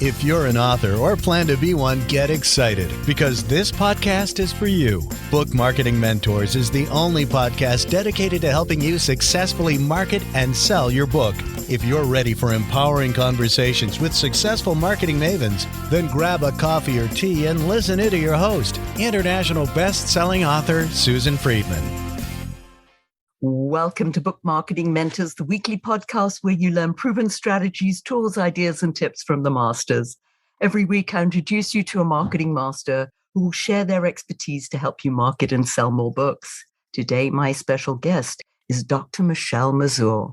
If you're an author or plan to be one, get excited because this podcast is for you. Book Marketing Mentors is the only podcast dedicated to helping you successfully market and sell your book. If you're ready for empowering conversations with successful marketing mavens, then grab a coffee or tea and listen in to your host, international best-selling author Susan Friedman. Welcome to Book Marketing Mentors, the weekly podcast where you learn proven strategies, tools, ideas, and tips from the masters. Every week, I introduce you to a marketing master who will share their expertise to help you market and sell more books. Today, my special guest is Dr. Michelle Mazur.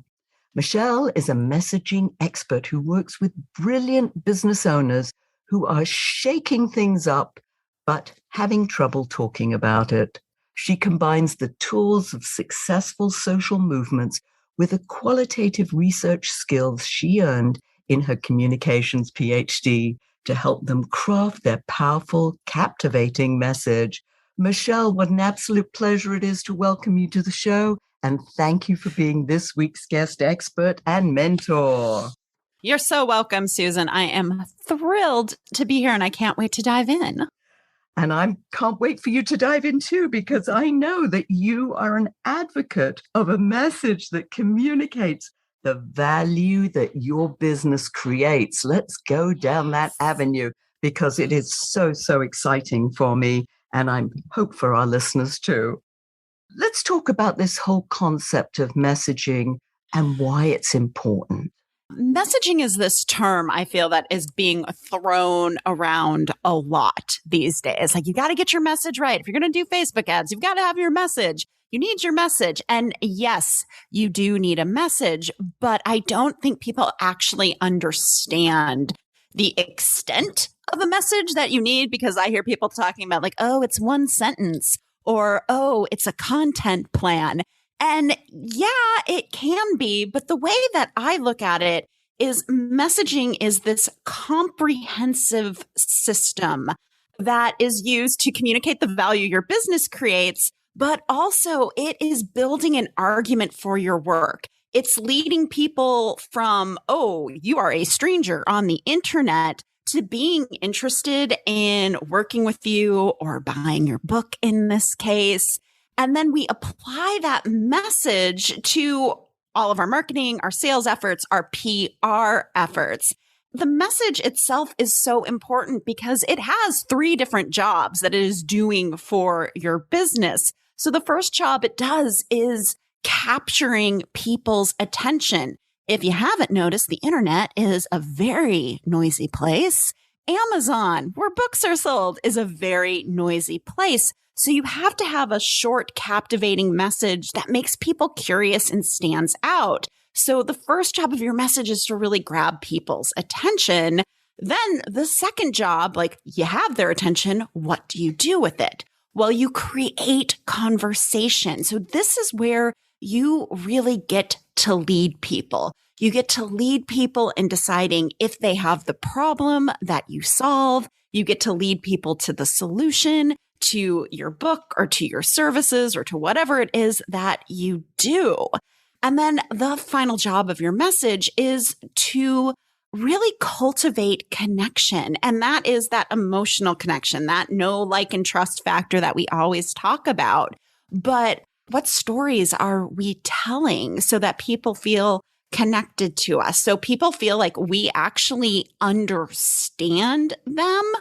Michelle is a messaging expert who works with brilliant business owners who are shaking things up, but having trouble talking about it. She combines the tools of successful social movements with the qualitative research skills she earned in her communications PhD to help them craft their powerful, captivating message. Michelle, what an absolute pleasure it is to welcome you to the show. And thank you for being this week's guest expert and mentor. You're so welcome, Susan. I am thrilled to be here and I can't wait to dive in. And I can't wait for you to dive in too, because I know that you are an advocate of a message that communicates the value that your business creates. Let's go down that avenue because it is so, so exciting for me. And I hope for our listeners too. Let's talk about this whole concept of messaging and why it's important. Messaging is this term I feel that is being thrown around a lot these days. Like, you got to get your message right. If you're going to do Facebook ads, you've got to have your message. You need your message. And yes, you do need a message, but I don't think people actually understand the extent of a message that you need, because I hear people talking about like, oh, it's one sentence, or, oh, it's a content plan. And yeah, it can be, but the way that I look at it is messaging is this comprehensive system that is used to communicate the value your business creates, but also it is building an argument for your work. It's leading people from, oh, you are a stranger on the internet, to being interested in working with you or buying your book in this case. And then we apply that message to all of our marketing, our sales efforts, our PR efforts. The message itself is so important because it has 3 different jobs that it is doing for your business. So the first job it does is capturing people's attention. If you haven't noticed, the internet is a very noisy place. Amazon, where books are sold, is a very noisy place. So you have to have a short, captivating message that makes people curious and stands out. So the first job of your message is to really grab people's attention. Then the second job, like, you have their attention, what do you do with it? Well, you create conversation. So this is where you really get to lead people. You get to lead people in deciding if they have the problem that you solve. You get to lead people to the solution, to your book or to your services or to whatever it is that you do. And then the final job of your message is to really cultivate connection. And that is that emotional connection, that know, like, and trust factor that we always talk about. But what stories are we telling so that people feel connected to us? So people feel like we actually understand them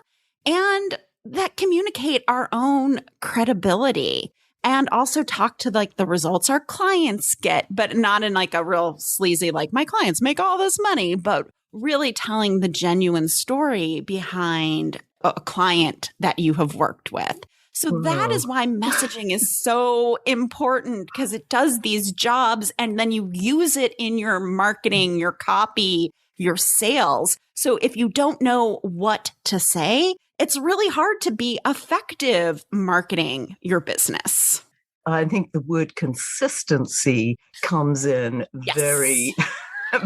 and that communicate our own credibility, and also talk to like the results our clients get, but not in like a real sleazy, like, my clients make all this money, but really telling the genuine story behind a client that you have worked with. So that is why messaging is so important, because it does these jobs and then you use it in your marketing, your copy, your sales. So if you don't know what to say, it's really hard to be effective marketing your business. I think the word consistency comes in very,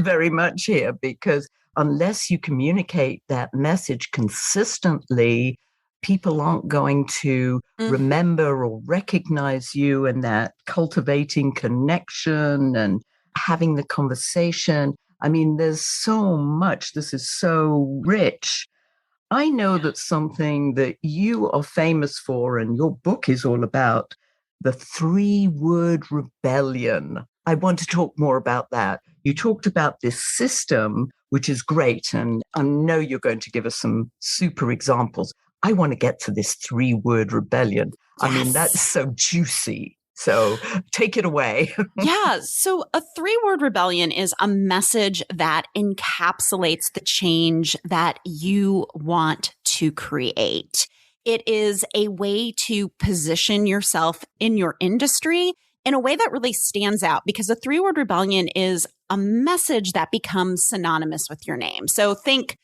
very much here, because unless you communicate that message consistently, people aren't going to remember or recognize you, and that cultivating connection and having the conversation. I mean, there's so much. This is so rich. I know that something that you are famous for and your book is all about, the 3-word rebellion. I want to talk more about that. You talked about this system, which is great. And I know you're going to give us some super examples. I want to get to this 3-word rebellion. Yes. I mean, that's so juicy. So take it away. Yeah. So a 3-word rebellion is a message that encapsulates the change that you want to create. It is a way to position yourself in your industry in a way that really stands out, because a 3-word rebellion is a message that becomes synonymous with your name. So think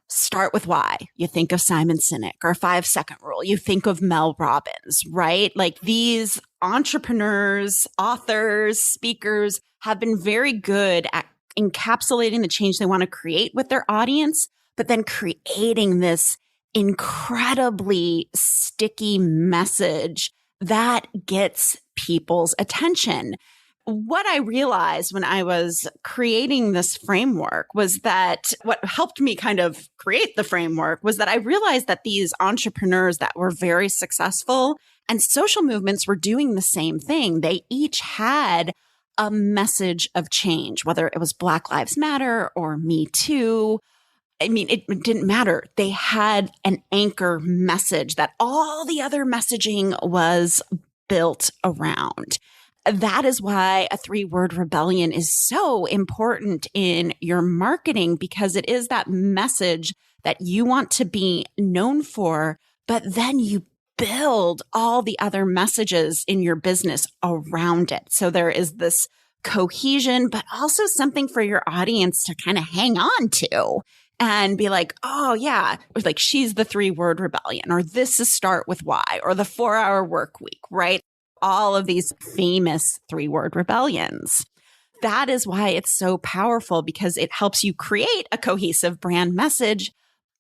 start with why. You think of Simon Sinek or 5-second rule. You think of Mel Robbins, right? Like these entrepreneurs, authors, speakers have been very good at encapsulating the change they want to create with their audience, but then creating this incredibly sticky message that gets people's attention. What I realized when I was creating this framework was that what helped me kind of create the framework was that I realized that these entrepreneurs that were very successful and social movements were doing the same thing. They each had a message of change, whether it was Black Lives Matter or Me Too. I mean, it didn't matter. They had an anchor message that all the other messaging was built around. That is why a 3-word rebellion is so important in your marketing, because it is that message that you want to be known for, but then you build all the other messages in your business around it. So there is this cohesion, but also something for your audience to kind of hang on to and be like, oh yeah, like she's the 3-word rebellion, or this is start with why, or the 4-hour work week, right? All of these famous 3-word rebellions. That is why it's so powerful, because it helps you create a cohesive brand message,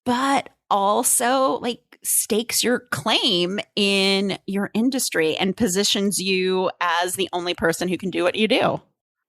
but also like stakes your claim in your industry and positions you as the only person who can do what you do.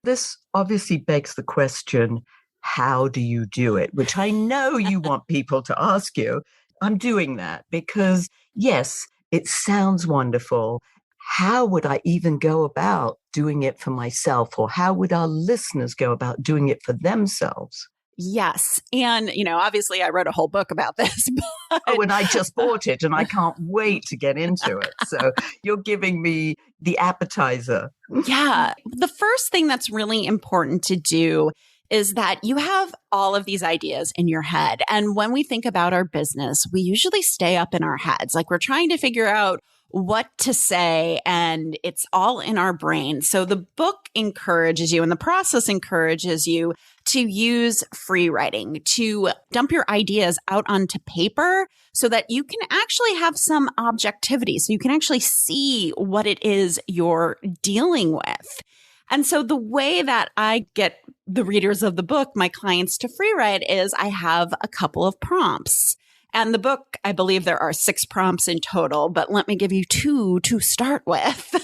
This obviously begs the question, how do you do it? Which I know you want people to ask you. I'm doing that because, yes, it sounds wonderful. How would I even go about doing it for myself? Or how would our listeners go about doing it for themselves? Yes. And, obviously I wrote a whole book about this. But Oh, and I just bought it and I can't wait to get into it. So you're giving me the appetizer. Yeah. The first thing that's really important to do is that you have all of these ideas in your head. And when we think about our business, we usually stay up in our heads. Like we're trying to figure out what to say, and it's all in our brain. So the book encourages you, and the process encourages you to use free writing, to dump your ideas out onto paper so that you can actually have some objectivity, so you can actually see what it is you're dealing with. And so the way that I get the readers of the book, my clients, to free write is I have a couple of prompts. And the book, I believe there are 6 prompts in total, but let me give you 2 to start with.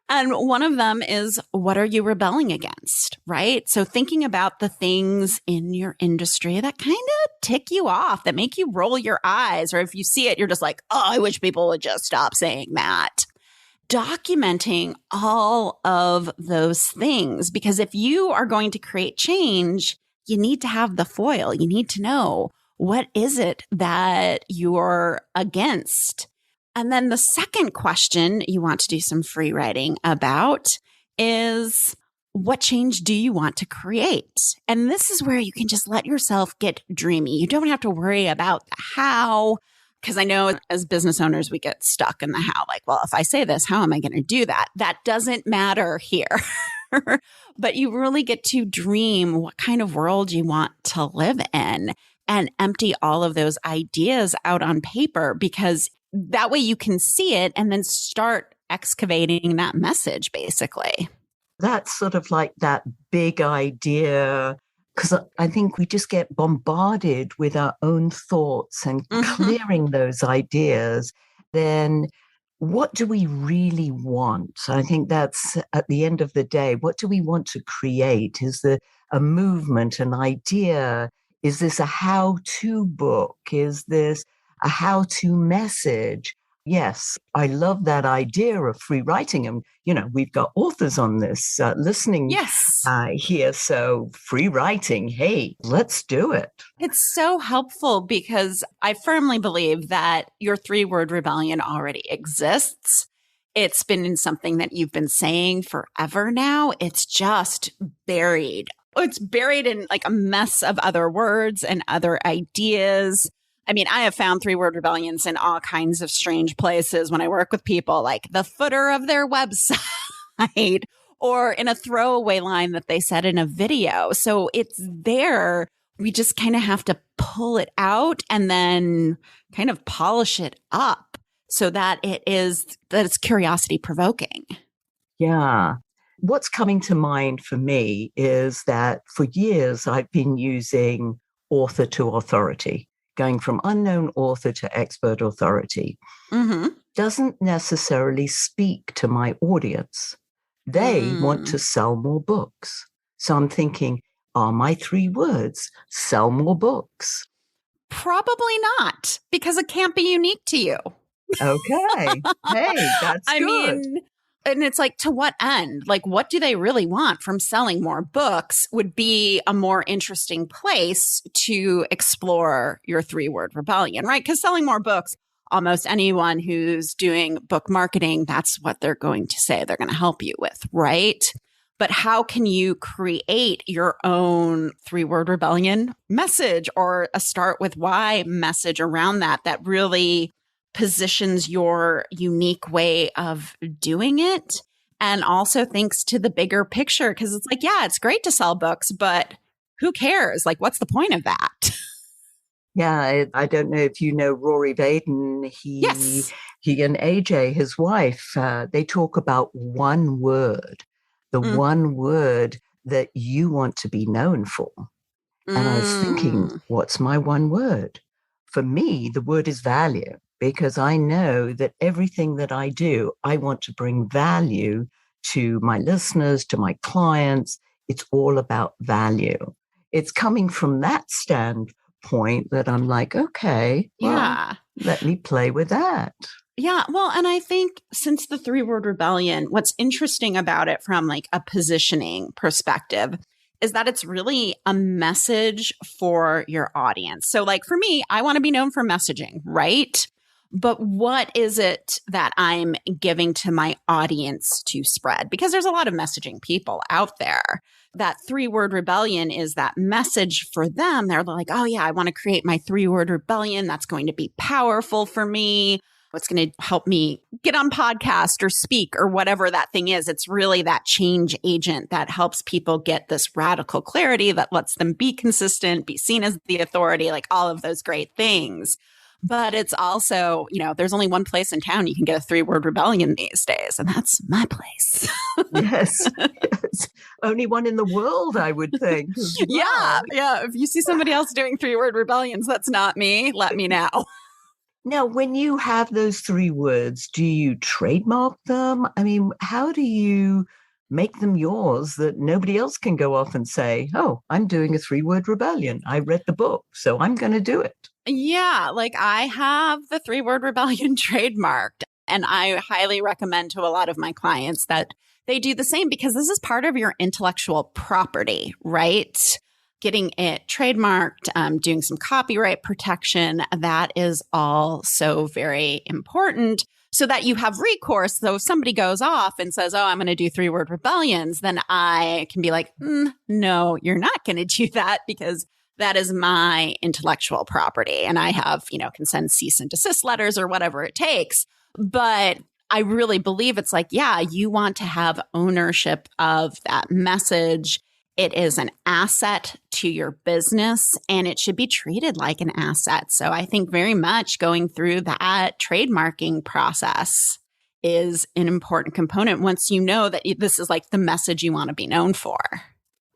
And one of them is, what are you rebelling against, right? So thinking about the things in your industry that kind of tick you off, that make you roll your eyes, or if you see it, you're just like, oh, I wish people would just stop saying that. Documenting all of those things, because if you are going to create change, you need to have the foil. You need to know, what is it that you're against? And then the second question you want to do some free writing about is, what change do you want to create? And this is where you can just let yourself get dreamy. You don't have to worry about the how, because I know as business owners, we get stuck in the how. Like, well, if I say this, how am I going to do that? That doesn't matter here. But you really get to dream what kind of world you want to live in and empty all of those ideas out on paper, because that way you can see it and then start excavating that message, basically. That's sort of like that big idea, because I think we just get bombarded with our own thoughts, and clearing those ideas, then what do we really want? I think that's at the end of the day, what do we want to create? Is there a movement, an idea? Is this a how-to book? Is this a how-to message? Yes, I love that idea of free writing. And, we've got authors on this listening Yes. here. So free writing, hey, let's do it. It's so helpful because I firmly believe that your 3-word rebellion already exists. It's been in something that you've been saying forever now. It's just buried. It's buried in like a mess of other words and other ideas. I mean, I have found 3-word rebellions in all kinds of strange places when I work with people, like the footer of their website or in a throwaway line that they said in a video. So it's there. We just kind of have to pull it out and then kind of polish it up so that it's curiosity provoking. Yeah. What's coming to mind for me is that for years I've been using author to authority, going from unknown author to expert authority. Mm-hmm. Doesn't necessarily speak to my audience. They want to sell more books. So I'm thinking, are my 3 words sell more books? Probably not, because it can't be unique to you. Okay. Hey, that's I good. mean, and it's like, to what end? Like, what do they really want from selling more books would be a more interesting place to explore your 3-word rebellion, right? Because selling more books, almost anyone who's doing book marketing, that's what they're going to say they're going to help you with, right? But how can you create your own 3-word rebellion message or a start with why message around that really positions your unique way of doing it and also thinks to the bigger picture? Because it's like, yeah, it's great to sell books, but who cares? Like, what's the point of that? Yeah, I don't know if you know Rory Vaden. Yes. He and AJ, his wife, they talk about one word, the one word that you want to be known for. And I was thinking, what's my one word? For me, the word is value, because I know that everything that I do, I want to bring value to my listeners, to my clients. It's all about value. It's coming from that standpoint that I'm like, okay, well, let me play with that. Yeah. Well, and I think since the 3-word rebellion, what's interesting about it from like a positioning perspective is that it's really a message for your audience. So like for me, I want to be known for messaging, right? But what is it that I'm giving to my audience to spread? Because there's a lot of messaging people out there. That 3-word rebellion is that message for them. They're like, oh yeah, I want to create my 3-word rebellion. That's going to be powerful for me. It's going to help me get on podcast or speak or whatever that thing is. It's really that change agent that helps people get this radical clarity that lets them be consistent, be seen as the authority, like all of those great things. But it's also, there's only one place in town you can get a 3-word rebellion these days, and that's my place. Yes. Only one in the world, I would think. Wow. Yeah. If you see somebody else doing 3-word rebellions, that's not me. Let me know. Now, when you have those 3 words, do you trademark them? I mean, how do you make them yours that nobody else can go off and say, oh, I'm doing a 3-word rebellion. I read the book, so I'm going to do it. Yeah, like I have the 3-word rebellion trademarked, and I highly recommend to a lot of my clients that they do the same because this is part of your intellectual property, right? Getting it trademarked, doing some copyright protection, that is all so very important so that you have recourse. So if somebody goes off and says, oh, I'm going to do 3-word rebellions, then I can be like, no, you're not going to do that because that is my intellectual property. And I have, can send cease and desist letters or whatever it takes. But I really believe it's like, yeah, you want to have ownership of that message. It is an asset to your business and it should be treated like an asset. So I think very much going through that trademarking process is an important component once you know that this is like the message you want to be known for.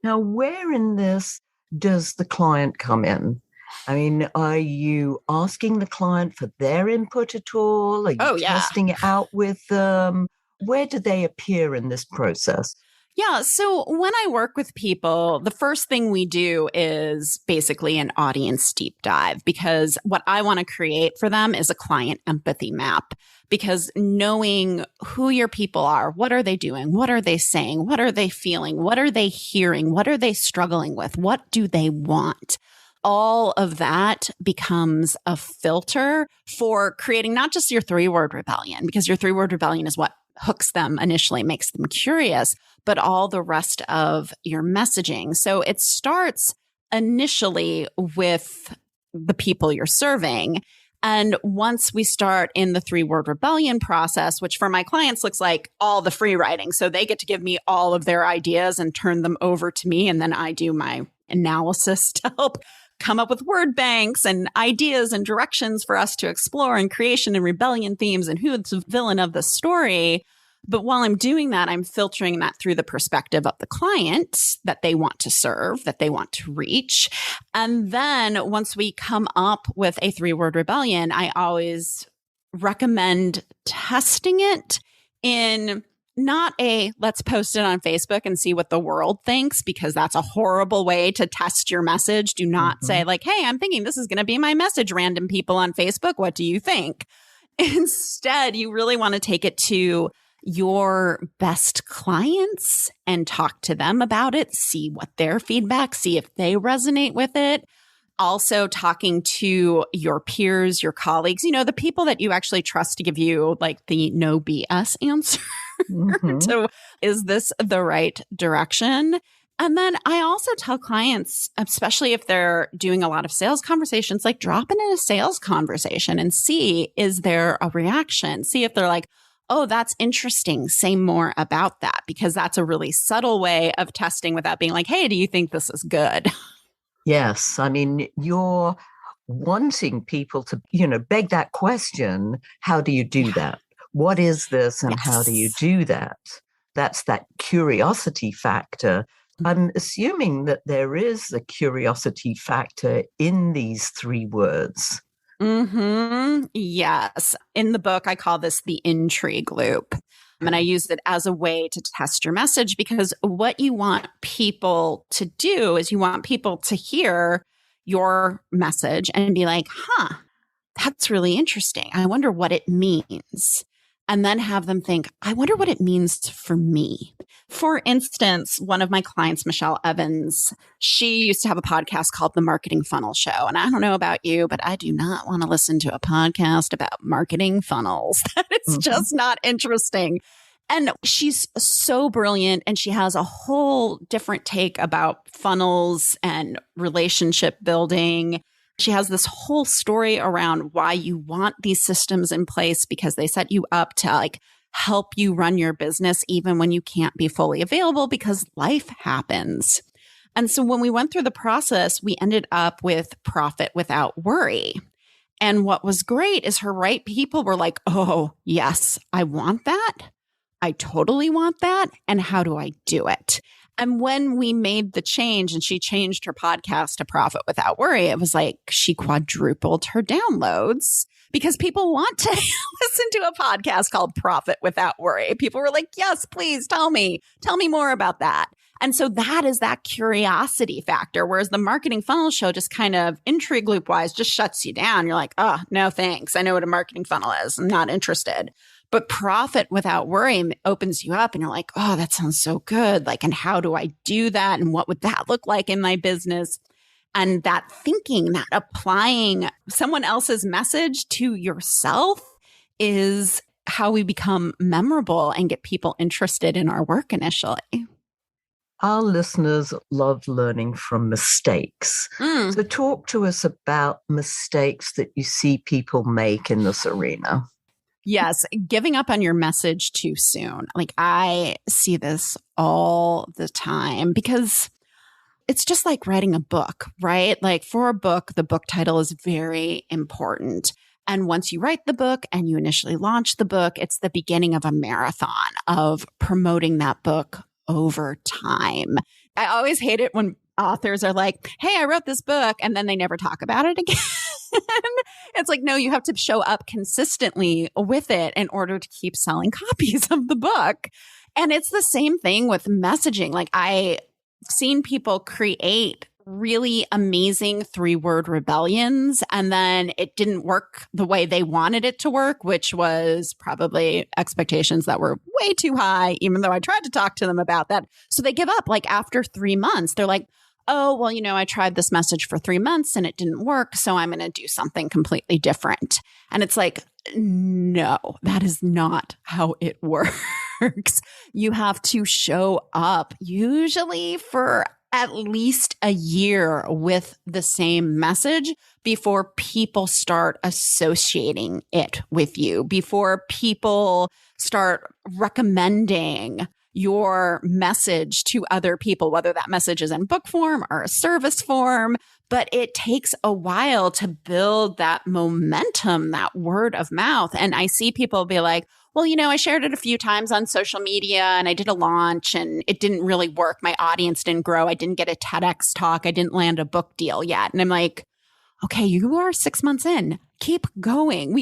Now, where in this does the client come in? I mean, are you asking the client for their input at all? Are you Oh, yeah. testing it out with them? Where do they appear in this process? Yeah. So when I work with people, the first thing we do is basically an audience deep dive, because what I want to create for them is a client empathy map. Because knowing who your people are, what are they doing? What are they saying? What are they feeling? What are they hearing? What are they struggling with? What do they want? All of that becomes a filter for creating not just your 3-word rebellion, because your 3-word rebellion is what hooks them initially, makes them curious, but all the rest of your messaging. So it starts initially with the people you're serving. And once we start in the 3-word rebellion process, which for my clients looks like all the free writing. So they get to give me all of their ideas and turn them over to me. And then I do my analysis to help come up with word banks and ideas and directions for us to explore and creation and rebellion themes and who's the villain of the story. But while I'm doing that, I'm filtering that through the perspective of the client that they want to serve, that they want to reach. And then once we come up with a 3-word rebellion, I always recommend testing it in not a let's post it on Facebook and see what the world thinks, because that's a horrible way to test your message. Do not say like, hey, I'm thinking this is going to be my message, random people on Facebook. What do you think? Instead, you really want to take it to your best clients and talk to them about it, see what their feedback, see if they resonate with it. Also talking to your peers, your colleagues, the people that you actually trust to give you like the no BS answer. So is this the right direction? And then I also tell clients, especially if they're doing a lot of sales conversations, like drop in a sales conversation and see, is there a reaction? See if they're like, oh, that's interesting. Say more about that, because that's a really subtle way of testing without being like, hey, do you think this is good? Yes. I mean, you're wanting people to, beg that question. How do you do that? What is this and how do you do that? That's that curiosity factor. I'm assuming that there is a curiosity factor in these 3 words. Yes. In the book, I call this the intrigue loop. And I use it as a way to test your message, because what you want people to do is you want people to hear your message and be like, that's really interesting. I wonder what it means. And then have them think, I wonder what it means for me. For instance, one of my clients, Michelle Evans, she used to have a podcast called The Marketing Funnel Show. And I don't know about you, but I do not want to listen to a podcast about marketing funnels. It's just not interesting. And she's so brilliant, and she has a whole different take about funnels and relationship building. She has this whole story around why you want these systems in place, because they set you up to help you run your business even when you can't be fully available because life happens. And so when we went through the process, we ended up with Profit Without Worry. And what was great is her right people were like, oh, yes, I want that. I totally want that. And how do I do it? And when we made the change and she changed her podcast to Profit Without Worry, it was like she quadrupled her downloads, because people want to listen to a podcast called Profit Without Worry. People were like, yes, please tell me more about that. And so that is that curiosity factor. Whereas the Marketing Funnel Show just kind of intrigue loop wise just shuts you down. You're like, oh, no, thanks. I know what a marketing funnel is. I'm not interested. But Profit Without Worry opens you up and you're like, oh, that sounds so good. And how do I do that? And what would that look like in my business? And that thinking, that applying someone else's message to yourself is how we become memorable and get people interested in our work initially. Our listeners love learning from mistakes. So talk to us about mistakes that you see people make in this arena. Yes, giving up on your message too soon. I see this all the time, because it's just like writing a book, right? For a book, the book title is very important. And once you write the book and you initially launch the book, it's the beginning of a marathon of promoting that book over time. I always hate it when authors are like, hey, I wrote this book, and then they never talk about it again. It's like, no, you have to show up consistently with it in order to keep selling copies of the book. And it's the same thing with messaging. Like I've seen people create really amazing 3-word rebellions, and then it didn't work the way they wanted it to work, which was probably expectations that were way too high, even though I tried to talk to them about that. So they give up. Like after 3 months, they're like, oh, well, I tried this message for 3 months and it didn't work, so I'm going to do something completely different. And it's like, no, that is not how it works. You have to show up usually for at least a year with the same message before people start associating it with you, before people start recommending your message to other people, whether that message is in book form or a service form. But it takes a while to build that momentum, that word of mouth. And I see people be like, well, I shared it a few times on social media and I did a launch and it didn't really work. My audience didn't grow. I didn't get a TEDx talk. I didn't land a book deal yet. And I'm like, okay, you are 6 months in. Keep going.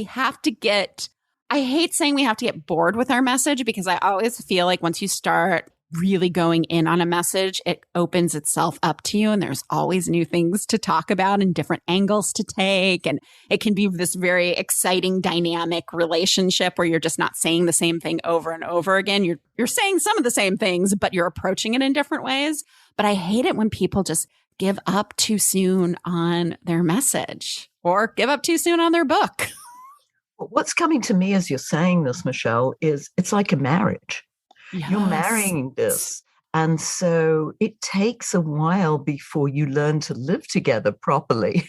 I hate saying we have to get bored with our message, because I always feel like once you start really going in on a message, it opens itself up to you. And there's always new things to talk about and different angles to take. And it can be this very exciting, dynamic relationship where you're just not saying the same thing over and over again. You're saying some of the same things, but you're approaching it in different ways. But I hate it when people just give up too soon on their message or give up too soon on their book. What's coming to me as you're saying this, Michelle, is it's like a marriage. Yes. You're marrying this. And so it takes a while before you learn to live together properly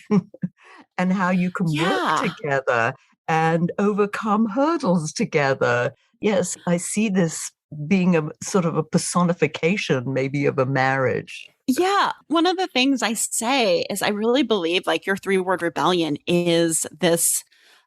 and how you can work together and overcome hurdles together. Yes, I see this being a sort of a personification maybe of a marriage. Yeah. One of the things I say is I really believe like your 3-word rebellion is this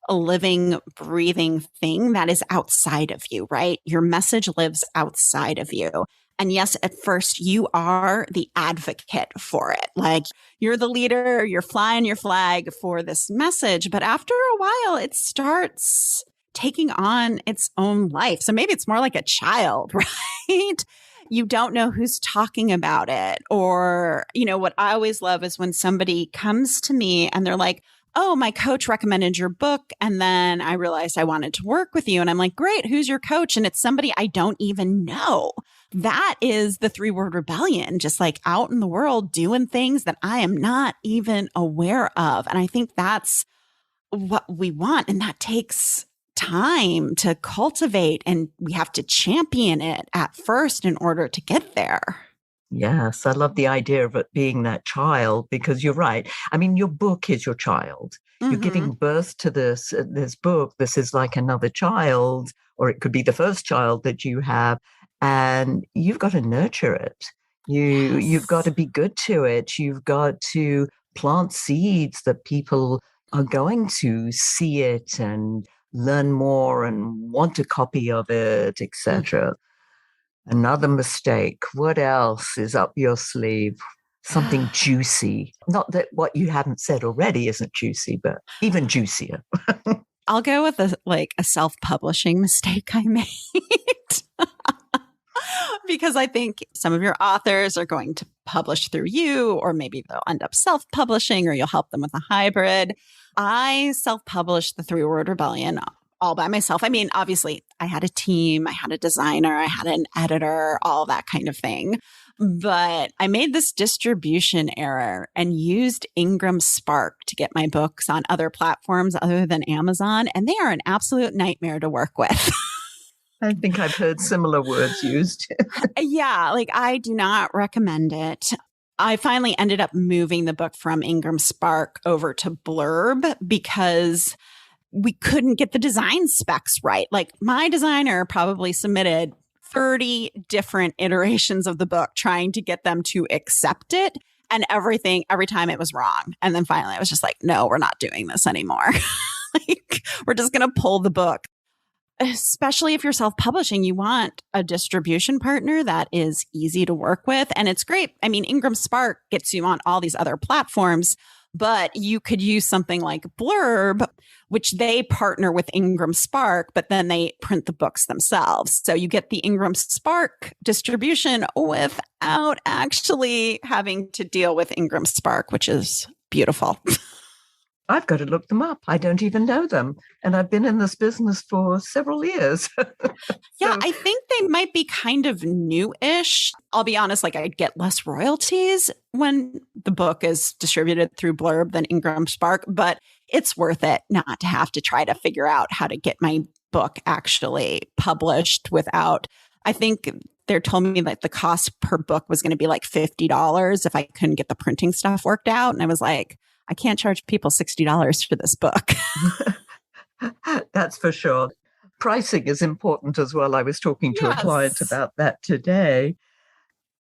a living, breathing thing that is outside of you, right? Your message lives outside of you. And yes, at first you are the advocate for it. Like you're the leader, you're flying your flag for this message. But after a while, it starts taking on its own life. So maybe it's more like a child, right? You don't know who's talking about it. Or, what I always love is when somebody comes to me and they're like, oh, my coach recommended your book. And then I realized I wanted to work with you. And I'm like, great, who's your coach? And it's somebody I don't even know. That is the 3-word rebellion, just like out in the world doing things that I am not even aware of. And I think that's what we want. And that takes time to cultivate. And we have to champion it at first in order to get there. Yes, I love the idea of it being that child, because you're right. I mean, your book is your child. You're giving birth to this book. This is like another child, or it could be the first child that you have, and you've got to nurture it. You've got to be good to it. You've got to plant seeds that people are going to see it and learn more and want a copy of it, etc. Another mistake. What else is up your sleeve? Something juicy. Not that what you haven't said already isn't juicy, but even juicier. I'll go with a self-publishing mistake I made. Because I think some of your authors are going to publish through you, or maybe they'll end up self-publishing, or you'll help them with a hybrid. I self-published the 3-word rebellion all by myself. I mean, obviously, I had a team, I had a designer, I had an editor, all that kind of thing. But I made this distribution error and used Ingram Spark to get my books on other platforms other than Amazon. And they are an absolute nightmare to work with. I think I've heard similar words used. Yeah, I do not recommend it. I finally ended up moving the book from Ingram Spark over to Blurb because we couldn't get the design specs right. My designer probably submitted 30 different iterations of the book trying to get them to accept it, and every time it was wrong. And then finally I was just like, no, we're not doing this anymore. We're just going to pull the book. especially if you're self-publishing, you want a distribution partner that is easy to work with. And it's great. I mean, Ingram Spark gets you on all these other platforms, but you could use something like Blurb, which they partner with Ingram Spark, but then they print the books themselves. So you get the Ingram Spark distribution without actually having to deal with Ingram Spark, which is beautiful. I've got to look them up. I don't even know them. And I've been in this business for several years. Yeah, I think they might be kind of new-ish. I'll be honest, like I get less royalties when the book is distributed through Blurb than Ingram Spark, but it's worth it not to have to try to figure out how to get my book actually published without, I think they told me that the cost per book was going to be like $50 if I couldn't get the printing stuff worked out. And I was like, I can't charge people $60 for this book. That's for sure. Pricing is important as well. I was talking to a client about that today.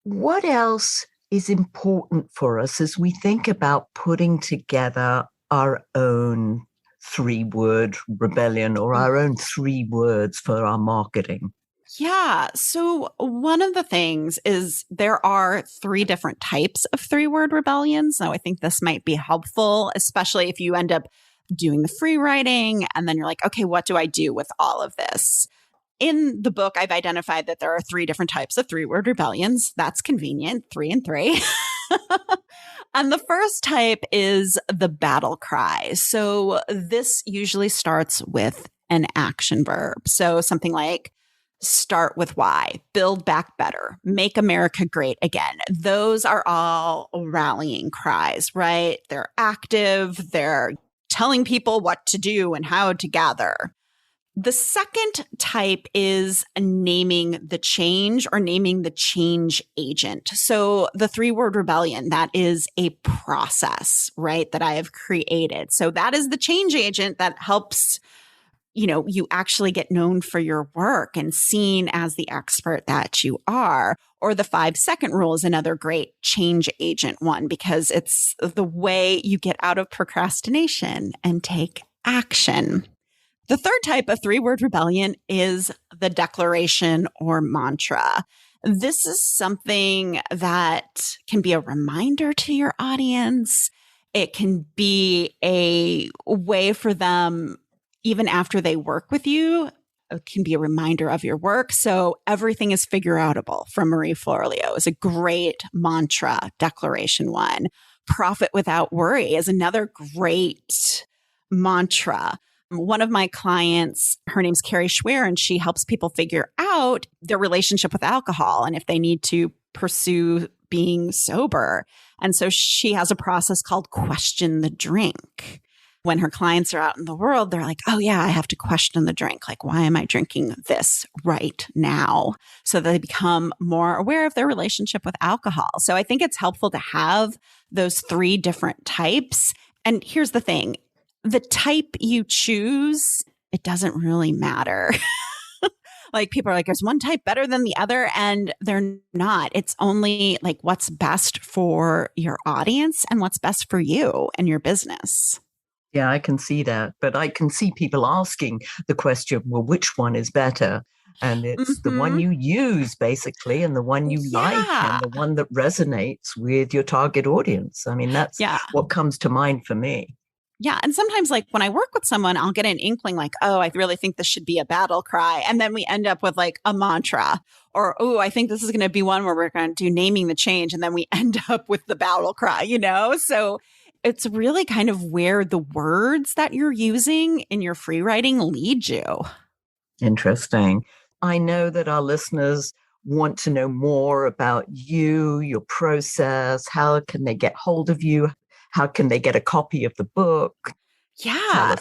What else is important for us as we think about putting together our own 3-word rebellion or our own 3 words for our marketing? Yeah. So one of the things is there are 3 different types of 3-word rebellions. So I think this might be helpful, especially if you end up doing the free writing and then you're like, okay, what do I do with all of this? In the book, I've identified that there are 3 different types of 3-word rebellions. That's convenient, 3 and 3. And the first type is the battle cry. So this usually starts with an action verb. So something like, start with why, build back better, make America great again. Those are all rallying cries, right? They're active. They're telling people what to do and how to gather. The second type is naming the change or naming the change agent. So the 3-word rebellion, that is a process, right, that I have created. So that is the change agent that helps you actually get known for your work and seen as the expert that you are. Or the 5-second rule is another great change agent one because it's the way you get out of procrastination and take action. The third type of 3-word rebellion is the declaration or mantra. This is something that can be a reminder to your audience. It can be a way for them even after they work with you, it can be a reminder of your work. So everything is figure outable from Marie Forleo is a great mantra declaration one. Profit without worry is another great mantra. One of my clients, her name's Carrie Schwer, and she helps people figure out their relationship with alcohol and if they need to pursue being sober. And so she has a process called question the drink. When her clients are out in the world, they're like, oh yeah, I have to question the drink. Like, why am I drinking this right now? So that they become more aware of their relationship with alcohol. So I think it's helpful to have those 3 different types. And here's the thing, the type you choose, it doesn't really matter. Like people are like, is one type better than the other? And they're not. It's only like what's best for your audience and what's best for you and your business. Yeah, I can see that. But I can see people asking the question, well, which one is better? And it's the one you use, basically, and the one you like, and the one that resonates with your target audience. I mean, that's what comes to mind for me. Yeah. And sometimes, like, when I work with someone, I'll get an inkling like, oh, I really think this should be a battle cry. And then we end up with like a mantra or, oh, I think this is going to be one where we're going to do naming the change. And then we end up with the battle cry, So it's really kind of where the words that you're using in your free writing lead you. Interesting. I know that our listeners want to know more about you, your process. How can they get hold of you? How can they get a copy of the book? Yeah.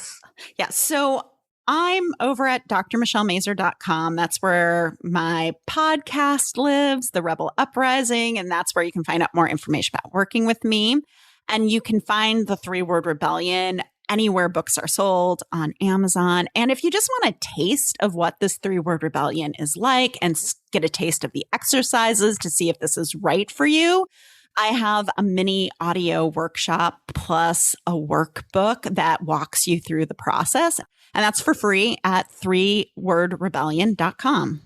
So I'm over at drmichellemazur.com. That's where my podcast lives, The Rebel Uprising. And that's where you can find out more information about working with me. And you can find the 3-word rebellion anywhere books are sold, on Amazon. And if you just want a taste of what this 3-word rebellion is like and get a taste of the exercises to see if this is right for you, I have a mini audio workshop plus a workbook that walks you through the process. And that's for free at 3wordrebellion.com.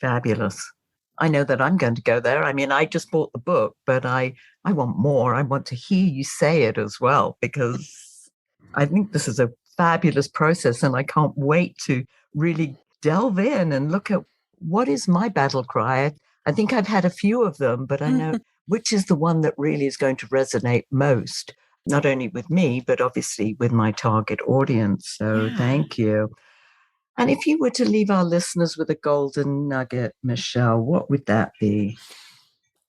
Fabulous. I know that I'm going to go there. I mean, I just bought the book, but I want more. I want to hear you say it as well, because I think this is a fabulous process, and I can't wait to really delve in and look at what is my battle cry. I think I've had a few of them, but I know which is the one that really is going to resonate most, not only with me, but obviously with my target audience. So Thank you. And if you were to leave our listeners with a golden nugget, Michelle, what would that be?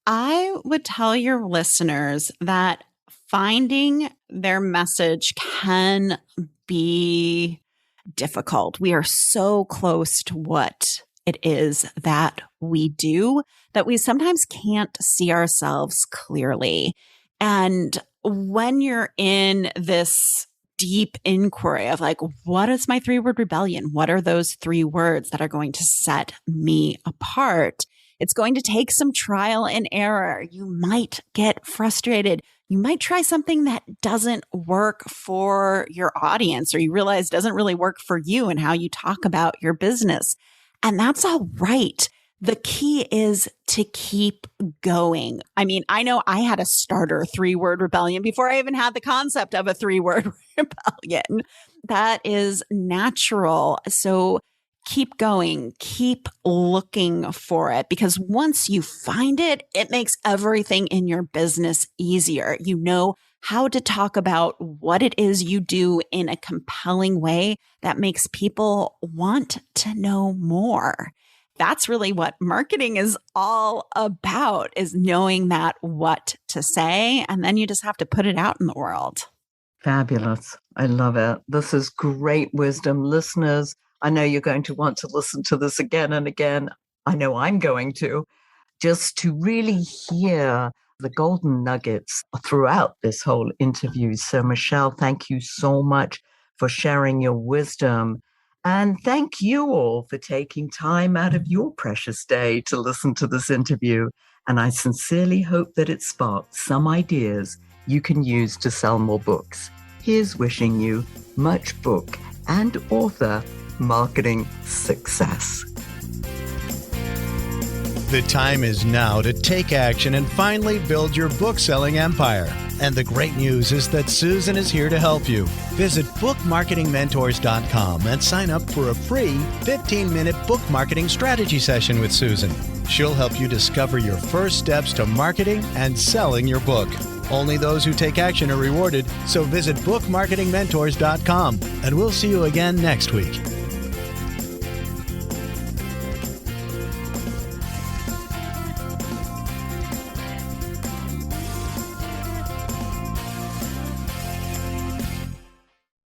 I would tell your listeners that finding their message can be difficult. We are so close to what it is that we do that we sometimes can't see ourselves clearly. And when you're in this deep inquiry of like, what is my 3-word rebellion? What are those 3 words that are going to set me apart? It's going to take some trial and error. You might get frustrated. You might try something that doesn't work for your audience, or you realize doesn't really work for you and how you talk about your business. And that's all right. The key is to keep going. I mean, I know I had a starter 3-word rebellion before I even had the concept of a 3-word rebellion. That is natural. So keep going, keep looking for it, because once you find it, it makes everything in your business easier. You know how to talk about what it is you do in a compelling way that makes people want to know more. That's really what marketing is all about, is knowing that what to say, and then you just have to put it out in the world. Fabulous. I love it. This is great wisdom. Listeners, I know you're going to want to listen to this again and again. I know I'm going to, just to really hear the golden nuggets throughout this whole interview. So, Michelle, thank you so much for sharing your wisdom. And thank you all for taking time out of your precious day to listen to this interview. And I sincerely hope that it sparked some ideas you can use to sell more books. Here's wishing you much book and author marketing success. The time is now to take action and finally build your book-selling empire. And the great news is that Susan is here to help you. Visit bookmarketingmentors.com and sign up for a free 15-minute book marketing strategy session with Susan. She'll help you discover your first steps to marketing and selling your book. Only those who take action are rewarded, so visit bookmarketingmentors.com, and we'll see you again next week.